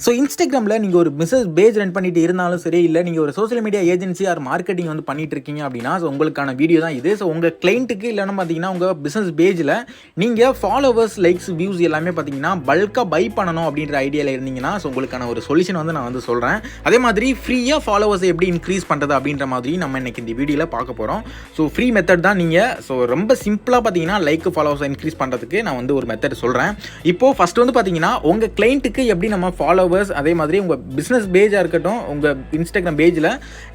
So இன்ஸ்டாகிராமில் நீங்கள் ஒரு பிஸ்னஸ் பேஜ் ரன் பண்ணிட்டு இருந்தாலும் சரி, இல்லை நீங்கள் ஒரு social media agency or marketing வந்து பண்ணிட்டு இருக்கீங்க அப்படின்னா, ஸோ உங்களுக்கான வீடியோ தான் இது. ஸோ உங்கள் கிளைண்ட்டுக்கு இல்லைன்னா பார்த்தீங்கன்னா உங்கள் பிஸ்னஸ் பேஜில் நீங்கள் ஃபாலோவர்ஸ், லைக்ஸ், வியூஸ் எல்லாமே பார்த்தீங்கன்னா பல்காக பை பண்ணணும் அப்படின்ற ஐடியாவில் இருந்தீங்கன்னா, ஸோ உங்களுக்கான ஒரு சொல்யூஷன் வந்து நான் வந்து சொல்கிறேன். அதே மாதிரி ஃப்ரீயாக ஃபாலோவர்ஸை எப்படி இன்க்ரீஸ் பண்ணுறது அப்படின்ற மாதிரி நம்ம இன்னைக்கு இந்த வீடியோவில் பார்க்க போகிறோம். ஸோ ஃப்ரீ மெத்தட் தான். நீங்கள் ஸோ ரொம்ப சிம்பிளாக பார்த்தீங்கன்னா லைக், ஃபாலோவர்ஸை இன்க்ரீஸ் பண்ணுறதுக்கு நான் வந்து ஒரு மெத்தட் சொல்கிறேன். இப்போது ஃபஸ்ட்டு வந்து பார்த்தீங்கன்னா உங்கள் கிளைண்ட்டுக்கு எப்படி நம்ம ஃபாலோவர்ஸ், அதே மாதிரி உங்கள் பிஸ்னஸ் பேஜாக இருக்கட்டும், உங்கள் இன்ஸ்டாகிராம் பேஜில்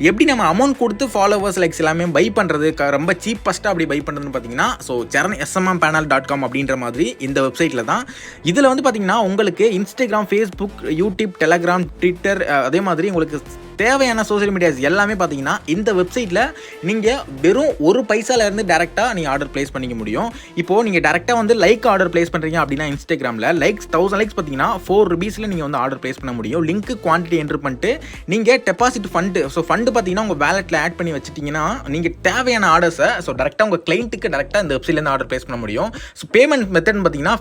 எப்படி நம்ம அமௌண்ட் கொடுத்து ஃபாலோவர்ஸ், லைக்ஸ் எல்லாமே பை பண்ணுறது, ரொம்ப சீப்பஸ்ட்டாக அப்படி பை பண்ணுறதுன்னு பார்த்தீங்கன்னா, ஸோ charanSMMpanel.com அப்படின்ற மாதிரி இந்த வெப்சைட்டில் தான். இதில் வந்து பார்த்தீங்கன்னா உங்களுக்கு Instagram, Facebook, YouTube, Telegram, Twitter, அதே மாதிரி உங்களுக்கு தேவையான சோஷியல் மீடியாஸ் எல்லாமே பார்த்தீங்கன்னா இந்த வெப்சைட்டில் நீங்கள் வெறும் ஒரு பைசாலேருந்து டேரெக்டாக நீங்கள் ஆர்டர் ப்ளேஸ் பண்ணிக்க முடியும். இப்போது நீங்கள் டேரெக்டாக வந்து லைக் ஆர்டர் ப்ளேஸ் பண்ணுறீங்க அப்படின்னா இன்ஸ்டாகிராமில் லைக்ஸ் 1000 லைக்ஸ் பார்த்தீங்கன்னா 4 rupeesல நீங்கள் வந்து ஆர்டர் ப்ளேஸ் பண்ண முடியும். லிங்க் குவான்டிட்டி என்ட்ரு பண்ணிட்டு நீங்கள் டெபாசிட் ஃபண்டு, ஸோ ஃபண்டு பார்த்தீங்கன்னா உங்கள் வேலெட்டில் ஆட் பண்ணி வச்சுட்டிங்கன்னா நீங்கள் தேவையான ஆர்டர்ஸை ஸோ டேரெக்டாக உங்கள் கிளைண்ட்டுக்கு டேரெக்டாக இந்த வெப்சைட்லேருந்து ஆர்டர் ப்ளேஸ் பண்ண முடியும். ஸோ பேமெண்ட் மெத்தட்னு பார்த்தீங்கன்னா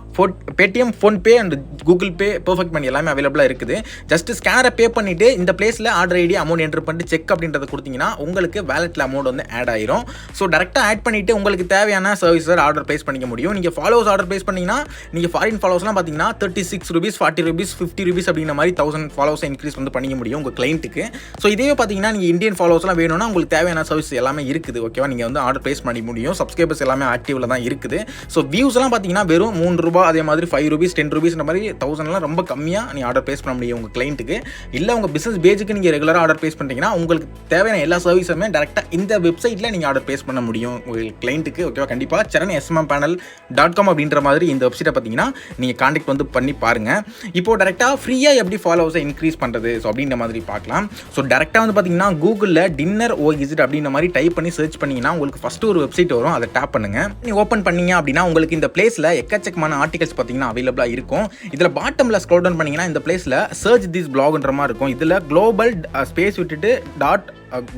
Paytm, PhonePe and Google Pay, perfect money எல்லாமே அவைலபிளாக இருக்குது. ஜஸ்ட் ஸ்கேனரை பே பண்ணிவிட்டு இந்த பிளேஸில் ஆர்டர் ஐடி, அமௌண்ட் என்ட்ரு பண்ணிட்டு செக் அப்படின்றத கொடுத்தீங்கன்னா உங்களுக்கு வேலெட்டில் அமௌண்ட் வந்து ஆட் ஆயிரும். ஸோ டேரெக்டாக ஆட் பண்ணிவிட்டு உங்களுக்கு தேவையான சர்வீஸர் ஆர்டர் ப்ளேஸ் பண்ணிக்க முடியும். நீங்கள் ஃபாலோவர்ஸ் ஆர்டர் ப்ளேஸ் பண்ணிங்கன்னா நீங்கள் ஃபாரின் ஃபாலோவர்ஸ்லாம் பார்த்தீங்கன்னா 36 rupees, 40 rupees, 50 rupees அப்படின்ற மாதிரி 1000 ஃபாலோவர்ஸை இன்க்ரீஸ் வந்து பண்ணிக்க முடியும் உங்கள் கிளைண்ட்டுக்கு. ஸோ இதே பார்த்தீங்கன்னா நீங்கள் இந்தியன் ஃபாலோவர்ஸ்லாம் வேணும்னா உங்களுக்கு தேவையான சர்வீஸ் எல்லாமே இருக்குது. ஓகேவா, நீங்கள் வந்து ஆர்டர் ப்ளேஸ் பண்ணி முடியும். சப்ஸ்கிரைபர்ஸ் எல்லாமே ஆக்டிவில் தான் இருக்குது. ஸோ வியூஸ்லாம் பார்த்தீங்கன்னா வெறும் 3 ரூபா, அதே மாதிரி 5 rupees, 10 rupees மாதிரி 1000லாம் ரொம்ப கம்மியாக நீங்கள் ஆர்டர் ப்ளேஸ் பண்ண முடியும் உங்கள் கிளைண்ட்டுக்கு. இல்லை உங்கள் பிஸ்னஸ் பேஜுக்கு நீங்கள் ரெகுலராக ஆர்டர் ப்ளேஸ் பண்ணுறீங்கன்னா உங்களுக்கு தேவையான எல்லா சர்வீஸுமே டேரெக்டாக இந்த வெப்சைட்டில் நீங்கள் ஆர்டர் ப்ளேஸ் பண்ண முடியும் உங்கள் கிளைண்ட்டுக்கு. ஓகேவா, கண்டிப்பாக charanSMMpanel.com அப்படின்ற மாதிரி இந்த வெப்சைட்டை பார்த்தீங்கன்னா நீங்கள் கான்டாக்ட் வந்து பண்ணி பாருங்கள். இப்போது டேரெக்டாக ஃப்ரீயாக எப்படி ஃபாலோவர்ஸை இன்க்ரீஸ் பண்ணுறது ஸோ அப்படின்ற மாதிரி பார்க்கலாம். ஸோ டேரெக்டாக வந்து பார்த்தீங்கன்னா கூகுளில் டின்னர் ஓஇசிட் அப்படின்ற மாதிரி டைப் பண்ணி சர்ச் பண்ணிங்கன்னா உங்களுக்கு ஃபஸ்ட்டு ஒரு வெப்சைட் வரும். அதை டேப் பண்ணுங்கள். நீங்கள் ஓப்பன் பண்ணீங்க அப்படின்னா உங்களுக்கு இந்த பிளேஸில் எக்கச்சக்கமான ஆர்டிகல்ஸ் பார்த்தீங்கன்னா அவைலபிளாக இருக்கும். இதில் பாட்டமில் ஸ்க்ரோல் டவுன் பண்ணிங்கன்னா இந்த பிளேஸில் சர்ச் திஸ் பிளாக்ன்ற மாதிரி இருக்கும். இதில் குளோபல் ஸ்பேஸ் விட்டுட்டு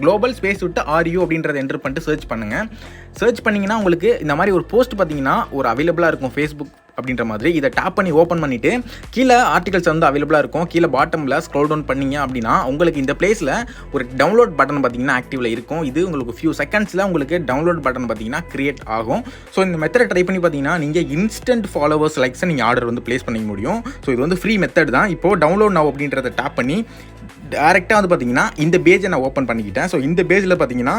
global space விட்டு RU அப்படின்றத என்டர் பண்ணிட்டு சர்ச் பண்ணுங்கள். சர்ச் பண்ணிங்கன்னா உங்களுக்கு இந்த மாதிரி ஒரு போஸ்ட் பார்த்தீங்கன்னா ஒரு அவைலபிளாக இருக்கும் ஃபேஸ்புக் அப்படின்ற மாதிரி. இதை டேப் பண்ணி ஓப்பன் பண்ணிவிட்டு கீழே ஆர்டிகல்ஸ் வந்து அவைலபிளாக இருக்கும். கீழே பாட்டமில் ஸ்க்ரோல் டவுன் பண்ணிங்க அப்படின்னா உங்களுக்கு இந்த பிளேஸில் ஒரு டவுன்லோட் பட்டன் பார்த்தீங்கன்னா ஆக்டிவில் இருக்கும். இது உங்களுக்கு ஃபியூ செகண்ட்ஸில் உங்களுக்கு டவுன்லோட் பட்டன் பார்த்தீங்கன்னா கிரியேட் ஆகும். ஸோ இந்த மெத்தடை ட்ரை பண்ணி பார்த்தீங்கன்னா நீங்கள் இன்ஸ்டன்ட் ஃபாலோவர்ஸ், லைக்ஸை நீங்கள் ஆர்டர் வந்து ப்ளேஸ் பண்ணிக்க முடியும். ஸோ இது வந்து ஃப்ரீ மெத்தட் தான். இப்போது டவுன்லோட் நவ் அப்படின்றத டேப் பண்ணி டேரெக்டாக வந்து பார்த்தீங்கன்னா இந்த பேஜை நான் ஓப்பன் பண்ணிக்கிட்டேன். ஸோ இந்த பேஜில் பார்த்தீங்கன்னா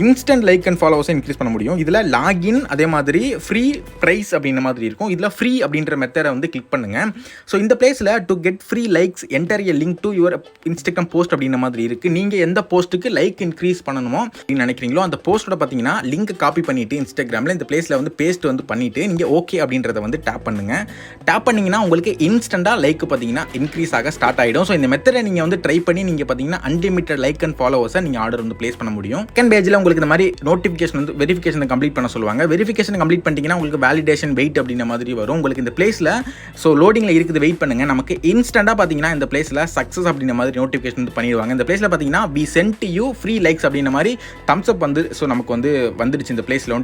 இன்ஸ்டன்ட் லைக் அண்ட் ஃபாலோவர்ஸை இன்க்ரீஸ் பண்ண முடியும். இதில் லாகின், அதே மாதிரி ஃப்ரீ ப்ரைஸ் அப்படின்ற மாதிரி இருக்கும். இதில் ஃப்ரீ அப்படின்ற மெத்தடை வந்து கிளிக் பண்ணுங்கள். ஸோ இந்த பிளேஸில் to get free likes enter a link to your Instagram post அப்படின்ற மாதிரி இருக்குது. நீங்கள் எந்த போஸ்ட்டுக்கு லைக் இன்க்ரீஸ் பண்ணணுமோ அப்படின்னு நினைக்கிறீங்களோ அந்த போஸ்ட்டோட பார்த்தீங்கன்னா லிங்க் காப்பி பண்ணிவிட்டு இன்ஸ்டாகிராமில் இந்த பிளேஸில் வந்து பேஸ்ட் வந்து பண்ணிவிட்டு நீங்கள் ஓகே அப்படின்றத வந்து டேப் பண்ணுங்கள். டேப் பண்ணிங்கன்னா உங்களுக்கு இன்ஸ்டண்ட்டாக லைக் பார்த்தீங்கன்னா இன்க்ரீஸ் ஆக ஸ்டார்ட் ஆகிடும். ஸோ இந்த மெத்தடை நீங்கள் வந்து ட்ரை பண்ணி நீங்கள் பார்த்தீங்கன்னா அன்லிமிட்டட் லைக் அண்ட் ஃபாலோவர்ஸை நீங்கள் ஆர்டர் வந்து ப்ளேஸ் பண்ண முடியும். செகண்ட் பேஜில் உங்களுக்கு இந்த மாதிரி நோட்டிஃபிகேஷன் வந்து வெரிஃபிகேஷன் கம்ப்ளீட் பண்ண சொல்லுவாங்க. வெரிஃபிகேஷன் கம்ப்ளீட் பண்ணிட்டீங்கன்னா உங்களுக்கு வேலிடேஷன் வெயிட் அப்படின்ற மாதிரி வரும். உங்களுக்கு இந்த பிளேஸில் ஸோ லோடிங்கில் இருக்குது, வெயிட் பண்ணுங்கள். நமக்கு இன்ஸ்டண்ட்டாக பார்த்தீங்கன்னா இந்த பிளேஸில் சக்ஸஸ் அப்படின்ற மாதிரி நோட்டிஃபிகேஷன் வந்து பண்ணிடுவாங்க. இந்த பிளேஸில் பார்த்தீங்கன்னா we send you free likes அப்படின்ற மாதிரி தம்ஸ் அப் வந்து ஸோ நமக்கு வந்து வந்துடுச்சு. இந்த பிளேஸில்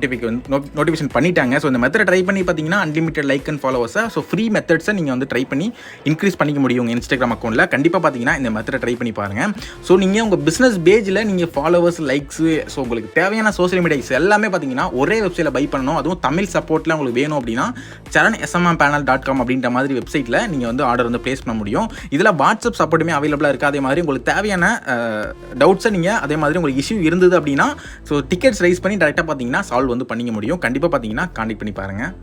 நோட்டிஃபிகேஷன் பண்ணிட்டாங்க. ஸோ இந்த மெத்தடை ட்ரை பண்ணி பார்த்தீங்கன்னா அன்லிமிட்டட் லைக் அண்ட் ஃபாலோவர்ஸை ஸோ ஃப்ரீ மெத்தட்ஸை நீங்கள் வந்து ட்ரை பண்ணி இன்க்ரீஸ் பண்ணிக்க முடியும் உங்கள் இன்ஸ்டாகிராம் அக்கௌண்ட்டில். கண்டிப்பாக பார்த்தீங்கன்னா இந்த மெத்தடை ட்ரை பண்ணி பாருங்கள். ஸோ நீங்கள் உங்கள் பிஸ்னஸ் பேஜில் நீங்கள் ஃபாலோவர்ஸ், லைக்ஸு, ஸோ உங்களுக்கு தேவையான சோஷியல் மீடியாஸ் எல்லாமே பார்த்தீங்கன்னா ஒரே வெப்சைட்டில் பை பண்ணணும். அதுவும் தமிழ் சப்போர்ட்டில் உங்களுக்கு வேணும் அப்படின்னா charanSMMpanel.com அப்படின்ற மாதிரி வெப்சைட்டில் நீங்கள் வந்து ஆர்டர் வந்து ப்ளேஸ் பண்ண முடியும். இதில் வாட்ஸ்அப் சப்போர்ட்டுமே அவைலபிளாக இருக்குது. அதே மாதிரி உங்களுக்கு தேவையான டவுட்ஸை நீங்கள் அதே மாதிரி உங்களுக்கு இஷ்யூ இருந்தது அப்படின்னா ஸோ டிக்கெட்ஸ் ரைஸ் பண்ணி டேரெக்டாக பார்த்தீங்கன்னா சால்வ் வந்து பண்ணிக்க முடியும். கண்டிப்பாக பார்த்தீங்கன்னா கான்டெக்ட் பண்ணி பாருங்கள்.